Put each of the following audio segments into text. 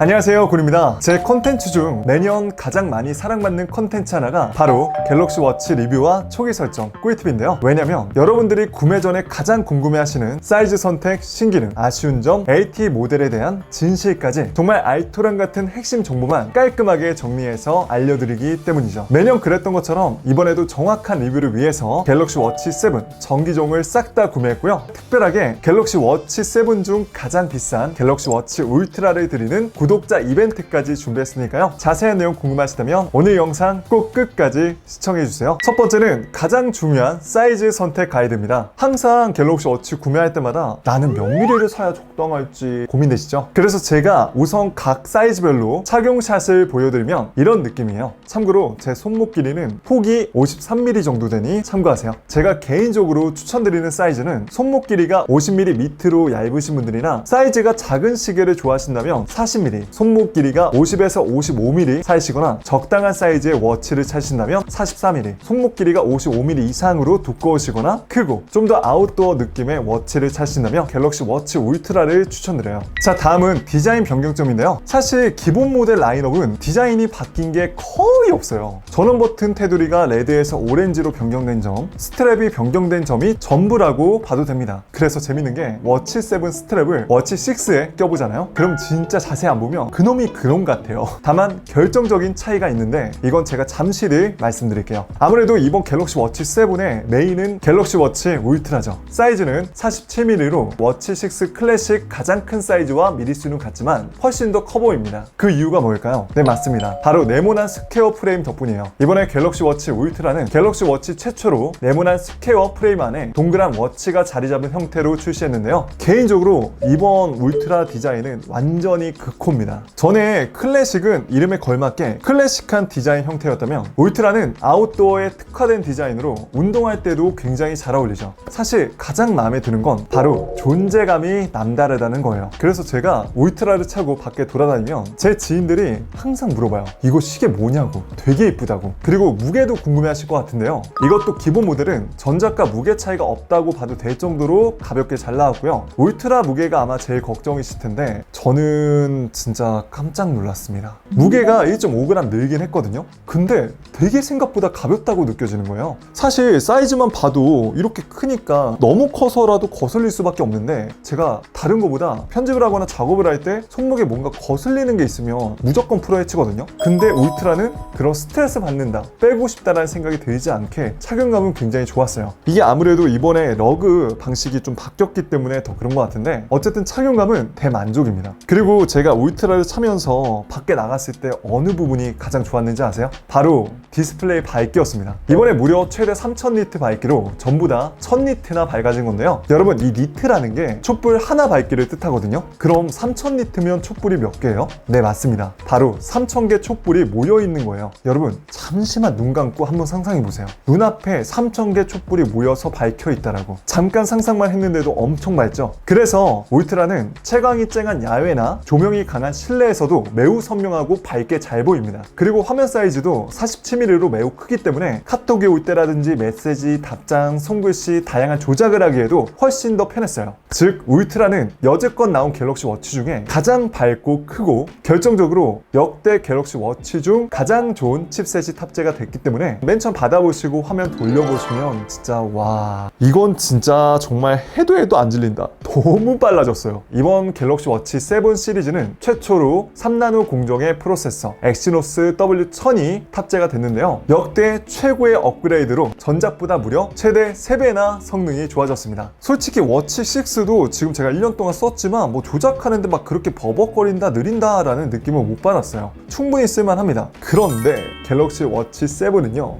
안녕하세요, 군입니다. 제 컨텐츠 중 매년 가장 많이 사랑받는 컨텐츠 하나가 바로 갤럭시 워치 리뷰와 초기 설정, 꿀팁인데요. 왜냐면 여러분들이 구매 전에 가장 궁금해하시는 사이즈 선택, 신기능, 아쉬운 점, AT 모델에 대한 진실까지 정말 알토란 같은 핵심 정보만 깔끔하게 정리해서 알려드리기 때문이죠. 매년 그랬던 것처럼 이번에도 정확한 리뷰를 위해서 갤럭시 워치 7 전기종을 싹 다 구매했고요. 특별하게 갤럭시 워치 7 중 가장 비싼 갤럭시 워치 울트라를 드리는 구독자 이벤트까지 준비했으니까요. 자세한 내용 궁금하시다면 오늘 영상 꼭 끝까지 시청해주세요. 첫 번째는 가장 중요한 사이즈 선택 가이드입니다. 항상 갤럭시 워치 구매할 때마다 나는 몇 mm를 사야 적당할지 고민되시죠? 그래서 제가 우선 각 사이즈별로 착용샷을 보여드리면 이런 느낌이에요. 참고로 제 손목 길이는 폭이 53mm 정도 되니 참고하세요. 제가 개인적으로 추천드리는 사이즈는 손목 길이가 50mm 밑으로 얇으신 분들이나 사이즈가 작은 시계를 좋아하신다면 40mm, 손목 길이가 50에서 55mm 사이시거나 적당한 사이즈의 워치를 찾으신다면 44mm, 손목 길이가 55mm 이상으로 두꺼우시거나 크고 좀 더 아웃도어 느낌의 워치를 찾으신다면 갤럭시 워치 울트라를 추천드려요. 자, 다음은 디자인 변경점인데요. 사실 기본 모델 라인업은 디자인이 바뀐 게 거의 없어요. 전원 버튼 테두리가 레드에서 오렌지로 변경된 점, 스트랩이 변경된 점이 전부라고 봐도 됩니다. 그래서 재밌는 게 워치 7 스트랩을 워치 6에 껴보잖아요. 그럼 진짜 자세히 안 보면 그놈이 그놈 같아요. 다만 결정적인 차이가 있는데 이건 제가 잠시 뒤 말씀드릴게요. 아무래도 이번 갤럭시 워치 7의 메인은 갤럭시 워치 울트라죠. 사이즈는 47mm로 워치 6 클래식 가장 큰 사이즈와 미리수는 같지만 훨씬 더 커 보입니다. 그 이유가 뭘까요? 네, 맞습니다. 바로 네모난 스퀘어 프레임 덕분이에요. 이번에 갤럭시 워치 울트라는 갤럭시 워치 최초로 네모난 스퀘어 프레임 안에 동그란 워치가 자리 잡은 형태로 출시했는데요. 개인적으로 이번 울트라 디자인은 완전히 극호입니다. 전에 클래식은 이름에 걸맞게 클래식한 디자인 형태였다면 울트라는 아웃도어에 특화된 디자인으로 운동할 때도 굉장히 잘 어울리죠. 사실 가장 마음에 드는 건 바로 존재감이 남다르다는 거예요. 그래서 제가 울트라를 차고 밖에 돌아다니면 제 지인들이 항상 물어봐요. 이거 시계 뭐냐고, 되게 이쁘다고. 그리고 무게도 궁금해 하실 것 같은데요. 이것도 기본 모델은 전작과 무게 차이가 없다고 봐도 될 정도로 가볍게 잘 나왔고요. 울트라 무게가 아마 제일 걱정이실 텐데 저는 진짜 깜짝 놀랐습니다. 무게가 1.5g 늘긴 했거든요. 근데 되게 생각보다 가볍다고 느껴지는 거예요. 사실 사이즈만 봐도 이렇게 크니까 너무 커서라도 거슬릴 수밖에 없는데 제가 다른 거보다 편집을 하거나 작업을 할 때 손목에 뭔가 거슬리는 게 있으면 무조건 풀어헤치거든요. 근데 울트라는 그런 스트레스 받는다, 빼고 싶다라는 생각이 들지 않게 착용감은 굉장히 좋았어요. 이게 아무래도 이번에 러그 방식이 좀 바뀌었기 때문에 더 그런 것 같은데 어쨌든 착용감은 대만족입니다. 그리고 제가 울트라를 차면서 밖에 나갔을 때 어느 부분이 가장 좋았는지 아세요? 바로 디스플레이 밝기였습니다. 이번에 무려 최대 3000니트 밝기로 전부 다 1000니트나 밝아진 건데요. 여러분, 이 니트라는 게 촛불 하나 밝기를 뜻하거든요. 그럼 3000니트면 촛불이 몇 개예요? 네, 맞습니다. 바로 3000개 촛불이 모여있는 거예요. 여러분, 잠시만 눈 감고 한번 상상해보세요. 눈앞에 3000개 촛불이 모여서 밝혀있다라고. 잠깐 상상만 했는데도 엄청 밝죠? 그래서 울트라는 채광이 쨍한 야외나 조명이 강한 실내에서도 매우 선명하고 밝게 잘 보입니다. 그리고 화면 사이즈도 47mm로 매우 크기 때문에 카톡이 올 때라든지 메시지, 답장, 손글씨 다양한 조작을 하기에도 훨씬 더 편했어요. 즉, 울트라는 여지껏 나온 갤럭시 워치 중에 가장 밝고 크고 결정적으로 역대 갤럭시 워치 중 가장 좋은 칩셋이 탑재가 됐기 때문에 맨 처음 받아보시고 화면 돌려보시면 진짜 와, 이건 진짜 정말 해도 안 질린다. 너무 빨라졌어요. 이번 갤럭시 워치 7 시리즈는 최초로 3나노 공정의 프로세서 엑시노스 W1000이 탑재가 됐는데요. 역대 최고의 업그레이드로 전작보다 무려 최대 3배나 성능이 좋아졌습니다. 솔직히 워치 6도 지금 제가 1년 동안 썼지만 뭐 조작하는데 막 그렇게 버벅거린다, 느린다 라는 느낌을 못 받았어요. 충분히 쓸만합니다. 그런데 갤럭시 워치 7은요,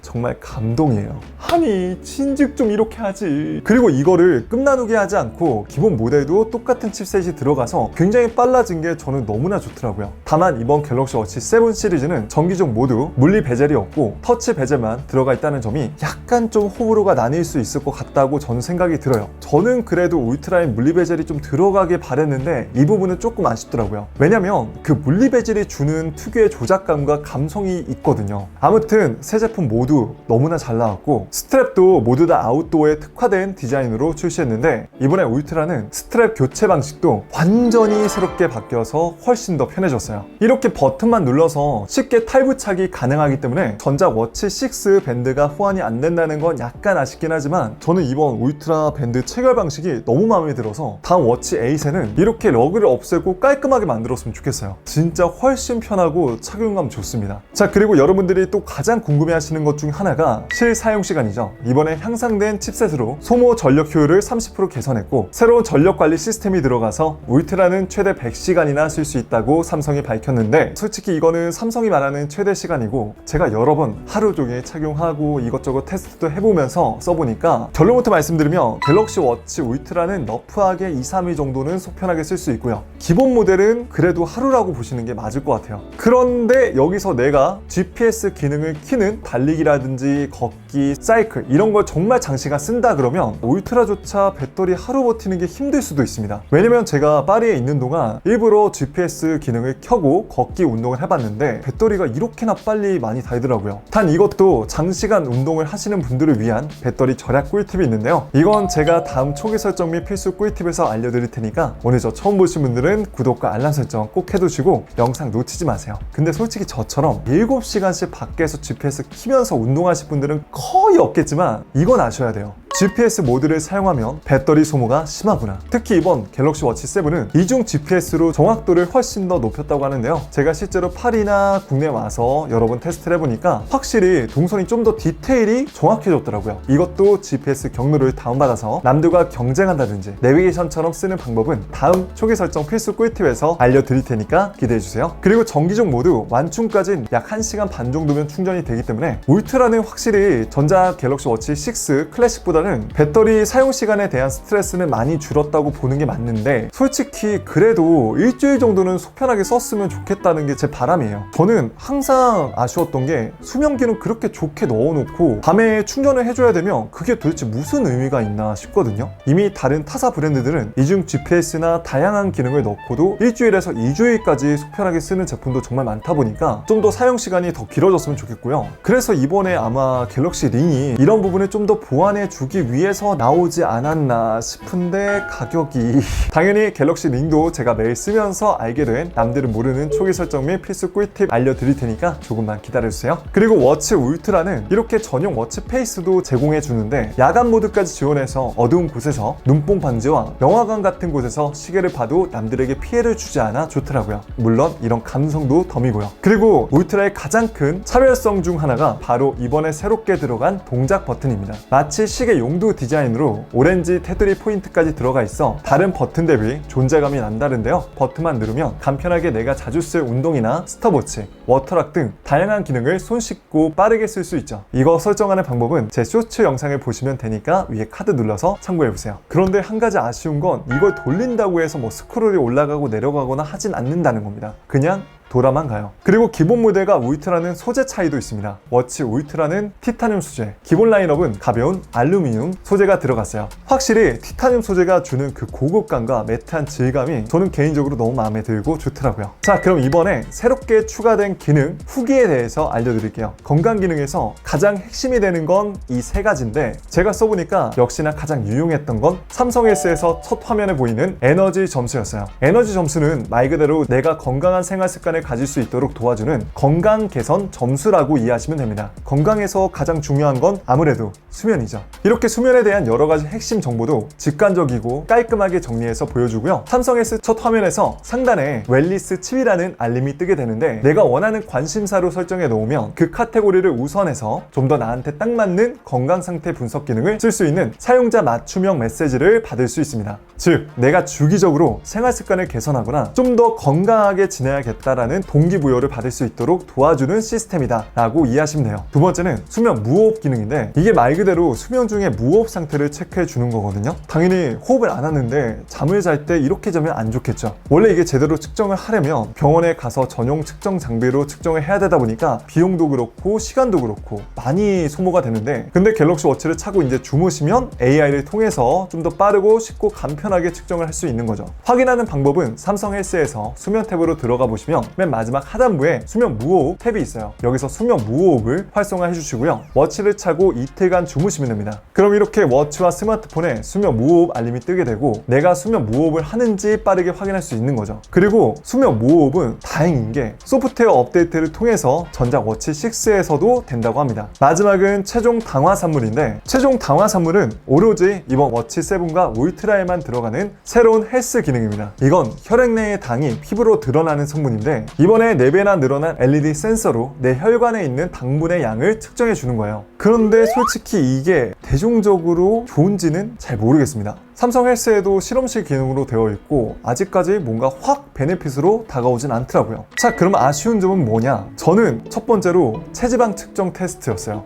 정말 감동이에요. 아니, 진즉 좀 이렇게 하지. 그리고 이거를 끝나누게 하지 않고 기본 모델도 똑같은 칩셋이 들어가서 굉장히 빨라진 게 저는 너무나 좋더라고요. 다만 이번 갤럭시 워치 7 시리즈는 전기종 모두 물리 베젤이 없고 터치 베젤만 들어가 있다는 점이 약간 좀 호불호가 나뉠 수 있을 것 같다고 저는 생각이 들어요. 저는 그래도 울트라인 물리 베젤이 좀 들어가길 바랬는데 이 부분은 조금 아쉽더라고요. 왜냐면 그 물리 베젤이 주는 특유의 조작감과 감성이 있거든요. 아무튼 새 제품 모두 디자인도 너무나 잘 나왔고 스트랩도 모두 다 아웃도어에 특화된 디자인으로 출시했는데 이번에 울트라는 스트랩 교체 방식도 완전히 새롭게 바뀌어서 훨씬 더 편해졌어요. 이렇게 버튼만 눌러서 쉽게 탈부착이 가능하기 때문에 전작 워치 6 밴드가 호환이 안 된다는 건 약간 아쉽긴 하지만 저는 이번 울트라 밴드 체결 방식이 너무 마음에 들어서 다음 워치 8에는 이렇게 러그를 없애고 깔끔하게 만들었으면 좋겠어요. 진짜 훨씬 편하고 착용감 좋습니다. 자, 그리고 여러분들이 또 가장 궁금해하시는 것 중 하나가 실사용 시간이죠. 이번에 향상된 칩셋으로 소모 전력 효율을 30% 개선했고 새로운 전력 관리 시스템이 들어가서 울트라는 최대 100시간이나 쓸 수 있다고 삼성이 밝혔는데 솔직히 이거는 삼성이 말하는 최대 시간이고 제가 여러 번 하루 종일 착용하고 이것저것 테스트도 해보면서 써보니까 결론부터 말씀드리면 갤럭시 워치 울트라는 러프하게 2-3일 정도는 속편하게 쓸 수 있고요. 기본 모델은 그래도 하루라고 보시는 게 맞을 것 같아요. 그런데 여기서 내가 GPS 기능을 켜는 달리기라든지 걷기, 사이클 이런 걸 정말 장시간 쓴다 그러면 울트라조차 배터리 하루 버티는 게 힘들 수도 있습니다. 왜냐면 제가 파리에 있는 동안 일부러 GPS 기능을 켜고 걷기 운동을 해봤는데 배터리가 이렇게나 빨리 많이 닳더라고요. 단 이것도 장시간 운동을 하시는 분들을 위한 배터리 절약 꿀팁이 있는데요. 이건 제가 다음 초기 설정 및 필수 꿀팁에서 알려드릴 테니까 오늘 저 처음 보신 분들은 구독과 알람 설정 꼭 해두시고 영상 놓치지 마세요. 근데 솔직히 저처럼 7시간씩 밖에서 GPS 키면서 운동하실 분들은 거의 없겠지만 이건 아셔야 돼요. GPS 모드를 사용하면 배터리 소모가 심하구나. 특히 이번 갤럭시 워치 7은 이중 GPS로 정확도를 훨씬 더 높였다고 하는데요. 제가 실제로 파리나 국내에 와서 여러 번 테스트를 해보니까 확실히 동선이 좀 더 디테일이 정확해졌더라고요. 이것도 GPS 경로를 다운받아서 남들과 경쟁한다든지 내비게이션처럼 쓰는 방법은 다음 초기 설정 필수 꿀팁에서 알려드릴 테니까 기대해주세요. 그리고 정기적 모드 완충까지는 약 1시간 반 정도면 충전이 되기 때문에 울트라는 확실히 전작 갤럭시 워치 6 클래식보다는 배터리 사용 시간에 대한 스트레스는 많이 줄었다고 보는 게 맞는데 솔직히 그래도 일주일 정도는 속편하게 썼으면 좋겠다는 게 제 바람이에요. 저는 항상 아쉬웠던 게 수명기능 그렇게 좋게 넣어놓고 밤에 충전을 해줘야 되면 그게 도대체 무슨 의미가 있나 싶거든요. 이미 다른 타사 브랜드들은 이중 GPS나 다양한 기능을 넣고도 일주일에서 2주일까지 속편하게 쓰는 제품도 정말 많다 보니까 좀 더 사용 시간이 더 길어졌으면 좋겠고요. 그래서 이번에 아마 갤럭시 링이 이런 부분을 좀 더 보완해 주기 위해서 나오지 않았나 싶은데 가격이 당연히 갤럭시 링도 제가 매일 쓰면서 알게 된 남들은 모르는 초기 설정 및 필수 꿀팁 알려드릴 테니까 조금만 기다려주세요. 그리고 워치 울트라는 이렇게 전용 워치 페이스도 제공해 주는데 야간 모드까지 지원해서 어두운 곳에서 눈뽕 방지와 영화관 같은 곳에서 시계를 봐도 남들에게 피해를 주지 않아 좋더라고요. 물론 이런 감성도 덤이고요. 그리고 울트라의 가장 큰 차별성 중 하나가 바로 이번에 새롭게 들어간 동작 버튼입니다. 마치 시계 용도 디자인으로 오렌지 테두리 포인트까지 들어가 있어 다른 버튼 대비 존재감이 남다른데요. 버튼만 누르면 간편하게 내가 자주 쓸 운동이나 스톱워치, 워터락 등 다양한 기능을 손쉽고 빠르게 쓸 수 있죠. 이거 설정하는 방법은 제 쇼츠 영상을 보시면 되니까 위에 카드 눌러서 참고해보세요. 그런데 한 가지 아쉬운 건 이걸 돌린다고 해서 뭐 스크롤이 올라가고 내려가거나 하진 않는다는 겁니다. 그냥 돌아만 가요. 그리고 기본 모델과 울트라는 소재 차이도 있습니다. 워치 울트라는 티타늄 소재, 기본 라인업은 가벼운 알루미늄 소재가 들어갔어요. 확실히 티타늄 소재가 주는 그 고급감과 매트한 질감이 저는 개인적으로 너무 마음에 들고 좋더라고요. 자, 그럼 이번에 새롭게 추가된 기능 후기에 대해서 알려드릴게요. 건강 기능에서 가장 핵심이 되는 건 이 세 가지인데 제가 써보니까 역시나 가장 유용했던 건 삼성 S에서 첫 화면에 보이는 에너지 점수였어요. 에너지 점수는 말 그대로 내가 건강한 생활 습관을 가질 수 있도록 도와주는 건강 개선 점수라고 이해하시면 됩니다. 건강에서 가장 중요한 건 아무래도 수면이죠. 이렇게 수면에 대한 여러 가지 핵심 정보도 직관적이고 깔끔하게 정리해서 보여주고요. 삼성 S 첫 화면에서 상단에 웰니스 칩이라는 알림이 뜨게 되는데 내가 원하는 관심사로 설정해 놓으면 그 카테고리를 우선해서 좀 더 나한테 딱 맞는 건강 상태 분석 기능을 쓸 수 있는 사용자 맞춤형 메시지를 받을 수 있습니다. 즉 내가 주기적으로 생활 습관을 개선하거나 좀 더 건강하게 지내야겠다라는 동기부여를 받을 수 있도록 도와주는 시스템이다 라고 이해하시면 돼요. 두 번째는 수면 무호흡 기능인데 이게 말 그대로 수면 중에 무호흡 상태를 체크해 주는 거거든요. 당연히 호흡을 안 하는데 잠을 잘 때 이렇게 자면 안 좋겠죠. 원래 이게 제대로 측정을 하려면 병원에 가서 전용 측정 장비로 측정을 해야 되다 보니까 비용도 그렇고 시간도 그렇고 많이 소모가 되는데 근데 갤럭시 워치를 차고 이제 주무시면 AI를 통해서 좀 더 빠르고 쉽고 간편하게 측정을 할 수 있는 거죠. 확인하는 방법은 삼성 헬스에서 수면 탭으로 들어가 보시면 맨 마지막 하단부에 수면 무호흡 탭이 있어요. 여기서 수면 무호흡을 활성화해 주시고요. 워치를 차고 이틀간 주무시면 됩니다. 그럼 이렇게 워치와 스마트폰에 수면 무호흡 알림이 뜨게 되고 내가 수면 무호흡을 하는지 빠르게 확인할 수 있는 거죠. 그리고 수면 무호흡은 다행인 게 소프트웨어 업데이트를 통해서 전작 워치 6에서도 된다고 합니다. 마지막은 최종 당화 산물인데, 최종 당화 산물은 오로지 이번 워치 7과 울트라에만 들어가는 새로운 헬스 기능입니다. 이건 혈액 내의 당이 피부로 드러나는 성분인데 이번에 4배나 늘어난 LED 센서로 내 혈관에 있는 당분의 양을 측정해 주는 거예요. 그런데 솔직히 이게 대중적으로 좋은지는 잘 모르겠습니다. 삼성 헬스에도 실험실 기능으로 되어 있고 아직까지 뭔가 확 베네핏으로 다가오진 않더라고요. 자, 그럼 아쉬운 점은 뭐냐? 저는 첫 번째로 체지방 측정 테스트였어요.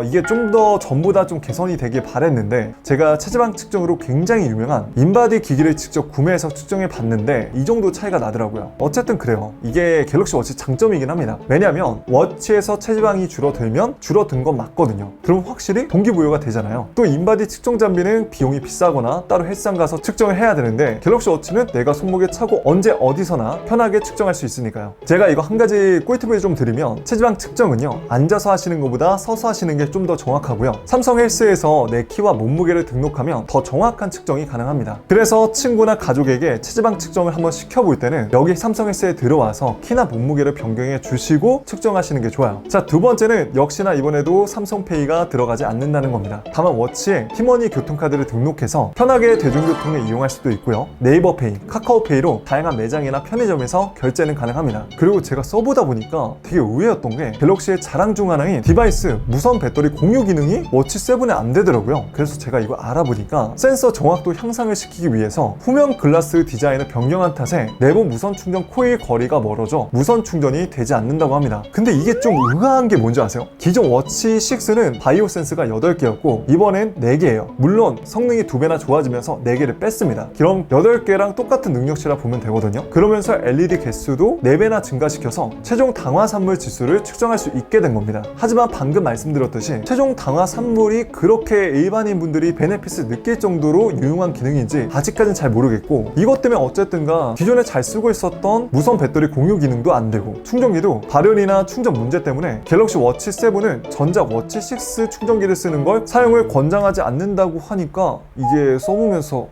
이게 좀 더 전보다 좀 개선이 되길 바랬는데 제가 체지방 측정으로 굉장히 유명한 인바디 기기를 직접 구매해서 측정해 봤는데 이 정도 차이가 나더라고요. 어쨌든 그래요. 이게 갤럭시 워치 장점이긴 합니다. 왜냐면 워치에서 체지방이 줄어들면 줄어든 건 맞거든요. 그럼 확실히 동기부여가 되잖아요. 또 인바디 측정 장비는 비용이 비싸거나 따로 헬스장 가서 측정을 해야 되는데 갤럭시 워치는 내가 손목에 차고 언제 어디서나 편하게 측정할 수 있으니까요. 제가 이거 한 가지 꿀팁을 좀 드리면 체지방 측정은요, 앉아서 하시는 것보다 서서 하시는 게 좀 더 정확하고요. 삼성 헬스에서 내 키와 몸무게를 등록하면 더 정확한 측정이 가능합니다. 그래서 친구나 가족에게 체지방 측정을 한번 시켜볼 때는 여기 삼성 헬스에 들어와서 키나 몸무게를 변경해 주시고 측정하시는 게 좋아요. 자, 두 번째는 역시나 이번에도 삼성페이가 들어가지 않는다는 겁니다. 다만 워치에 티머니 교통카드를 등록해서 편하게 대중교통을 이용할 수도 있고요. 네이버페이, 카카오페이로 다양한 매장이나 편의점에서 결제는 가능합니다. 그리고 제가 써보다 보니까 되게 의외였던 게 갤럭시의 자랑 중 하나인 디바이스 무선 배터리 공유 기능이 워치 7에 안 되더라고요. 그래서 제가 이거 알아보니까 센서 정확도 향상을 시키기 위해서 후면 글라스 디자인을 변경한 탓에 내부 무선 충전 코일 거리가 멀어져 무선 충전이 되지 않는다고 합니다. 근데 이게 좀 의아한 게 뭔지 아세요? 기존 워치 6는 바이오 센스가 8개였고 이번엔 4개예요. 물론 성능이 2배나 좋아지면서 4개를 뺐습니다. 그럼 8개랑 똑같은 능력치라 보면 되거든요. 그러면서 LED 개수도 4배나 증가시켜서 최종 당화 산물 지수를 측정할 수 있게 된 겁니다. 하지만 방금 말씀드렸듯이 최종 당화 산물이 그렇게 일반인 분들이 베네핏을 느낄 정도로 유용한 기능인지 아직까지는 잘 모르겠고, 이것 때문에 어쨌든가 기존에 잘 쓰고 있었던 무선 배터리 공유 기능도 안 되고 충전기도 발열이나 충전 문제 때문에 갤럭시 워치 7은 전작 워치 6 충전기를 쓰는 걸 사용을 권장하지 않는다고 하니까 이게 써보면서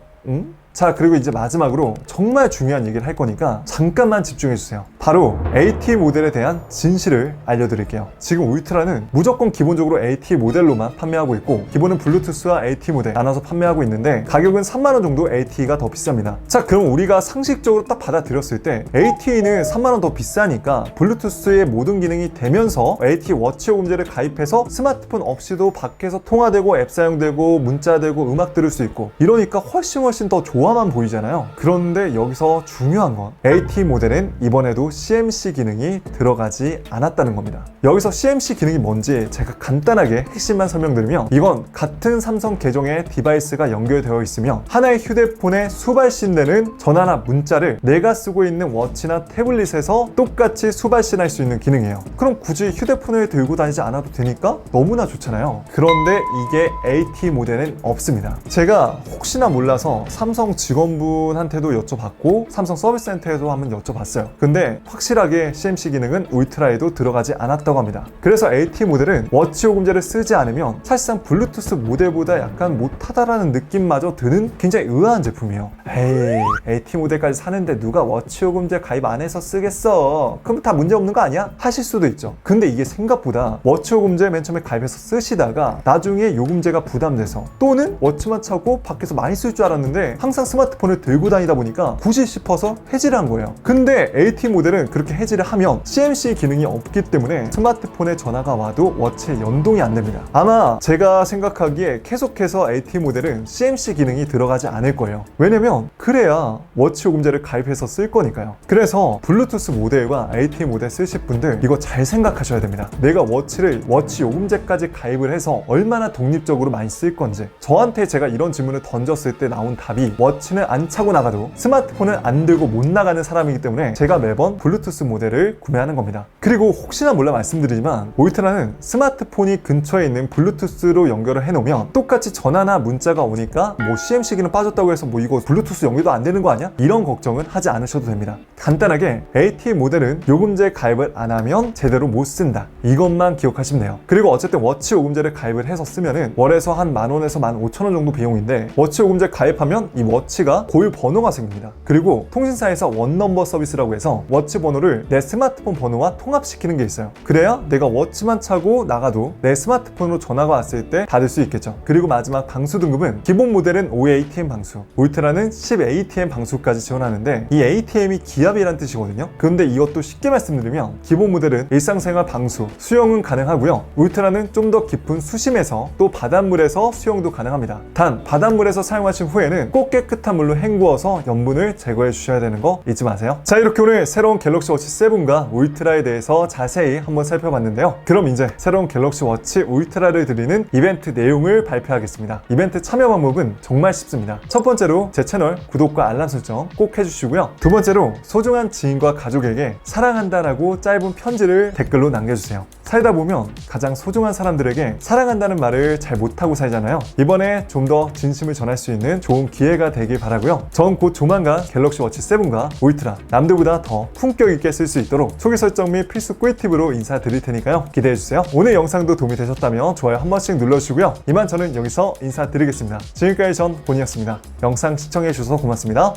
자, 그리고 이제 마지막으로 정말 중요한 얘기를 할 거니까 잠깐만 집중해주세요. 바로 AT 모델에 대한 진실을 알려드릴게요. 지금 울트라는 무조건 기본적으로 AT 모델로만 판매하고 있고 기본은 블루투스와 AT 모델 나눠서 판매하고 있는데 가격은 3만원 정도 AT가 더 비쌉니다. 자, 그럼 우리가 상식적으로 딱 받아들였을 때 AT는 3만원 더 비싸니까 블루투스의 모든 기능이 되면서 AT 워치 요금제를 가입해서 스마트폰 없이도 밖에서 통화되고 앱 사용되고 문자되고 음악 들을 수 있고 이러니까 훨씬 더 좋아만 보이잖아요. 그런데 여기서 중요한 건 AT 모델엔 이번에도 CMC 기능이 들어가지 않았다는 겁니다. 여기서 CMC 기능이 뭔지 제가 간단하게 핵심만 설명드리면 이건 같은 삼성 계정에 디바이스가 연결되어 있으면 하나의 휴대폰에 수발신되는 전화나 문자를 내가 쓰고 있는 워치나 태블릿에서 똑같이 수발신할 수 있는 기능이에요. 그럼 굳이 휴대폰을 들고 다니지 않아도 되니까 너무나 좋잖아요. 그런데 이게 AT 모델엔 없습니다. 제가 혹시나 몰라서 삼성 직원분한테도 여쭤봤고 삼성 서비스 센터에도 한번 여쭤봤어요. 근데 확실하게 CMC 기능은 울트라에도 들어가지 않았다고 합니다. 그래서 AT 모델은 워치 요금제를 쓰지 않으면 사실상 블루투스 모델보다 약간 못하다라는 느낌마저 드는 굉장히 의아한 제품이에요. 에이, AT 모델까지 사는데 누가 워치 요금제 가입 안 해서 쓰겠어? 그럼 다 문제 없는 거 아니야? 하실 수도 있죠. 근데 이게 생각보다 워치 요금제 맨 처음에 가입해서 쓰시다가 나중에 요금제가 부담돼서 또는 워치만 차고 밖에서 많이 쓸 줄 알았는데 항상 스마트폰을 들고 다니다 보니까 굳이 싶어서 해지를 한 거예요. 근데 AT 모델은 그렇게 해지를 하면 CMC 기능이 없기 때문에 스마트폰에 전화가 와도 워치에 연동이 안 됩니다. 아마 제가 생각하기에 계속해서 AT 모델은 CMC 기능이 들어가지 않을 거예요. 왜냐면 그래야 워치 요금제를 가입해서 쓸 거니까요. 그래서 블루투스 모델과 AT 모델 쓰실 분들 이거 잘 생각하셔야 됩니다. 내가 워치를 워치 요금제까지 가입을 해서 얼마나 독립적으로 많이 쓸 건지. 저한테 제가 이런 질문을 던졌을 때 나온 답이 워치는 안 차고 나가도 스마트폰은 안 들고 못 나가는 사람이기 때문에 제가 매번 블루투스 모델을 구매하는 겁니다. 그리고 혹시나 몰라 말씀드리지만 울트라는 스마트폰이 근처에 있는 블루투스로 연결을 해놓으면 똑같이 전화나 문자가 오니까 뭐 CMC기는 빠졌다고 해서 뭐 이거 블루투스 연결도 안 되는 거 아니야? 이런 걱정은 하지 않으셔도 됩니다. 간단하게 ATM 모델은 요금제 가입을 안 하면 제대로 못 쓴다. 이것만 기억하시면 돼요. 그리고 어쨌든 워치 요금제를 가입을 해서 쓰면은 월에서 한 10,000원에서 15,000원 정도 비용인데 워치 요금제 가입하면 이 워치가 고유 번호가 생깁니다. 그리고 통신사에서 원넘버 서비스라고 해서 워치 번호를 내 스마트폰 번호와 통합시키는 게 있어요. 그래야 내가 워치만 차고 나가도 내 스마트폰으로 전화가 왔을 때 받을 수 있겠죠. 그리고 마지막 방수 등급은 기본 모델은 5ATM 방수, 울트라는 10ATM 방수까지 지원하는데 이 ATM이 기압이란 뜻이거든요. 그런데 이것도 쉽게 말씀드리면 기본 모델은 일상생활 방수, 수영은 가능하고요. 울트라는 좀 더 깊은 수심에서 또 바닷물에서 수영도 가능합니다. 단 바닷물에서 사용하신 후에는 꼭 깨끗한 물로 헹구어서 염분을 제거해 주셔야 되는 거 잊지 마세요. 자, 이렇게 오늘 새로운 갤럭시 워치 7과 울트라에 대해서 자세히 한번 살펴봤는데요. 그럼 이제 새로운 갤럭시 워치 울트라를 드리는 이벤트 내용을 발표하겠습니다. 이벤트 참여 방법은 정말 쉽습니다. 첫 번째로 제 채널 구독과 알람 설정 꼭 해주시고요. 두 번째로 소중한 지인과 가족에게 사랑한다라고 짧은 편지를 댓글로 남겨주세요. 살다 보면 가장 소중한 사람들에게 사랑한다는 말을 잘 못하고 살잖아요. 이번에 좀 더 진심을 전할 수 있는 좋은 기회가 되길 바라고요. 전 곧 조만간 갤럭시 워치 7과 울트라 남들보다 더 품격 있게 쓸 수 있도록 초기 설정 및 필수 꿀팁으로 인사드릴 테니까요. 기대해주세요. 오늘 영상도 도움이 되셨다면 좋아요 한 번씩 눌러주시고요. 이만 저는 여기서 인사드리겠습니다. 지금까지 전 본이었습니다. 영상 시청해주셔서 고맙습니다.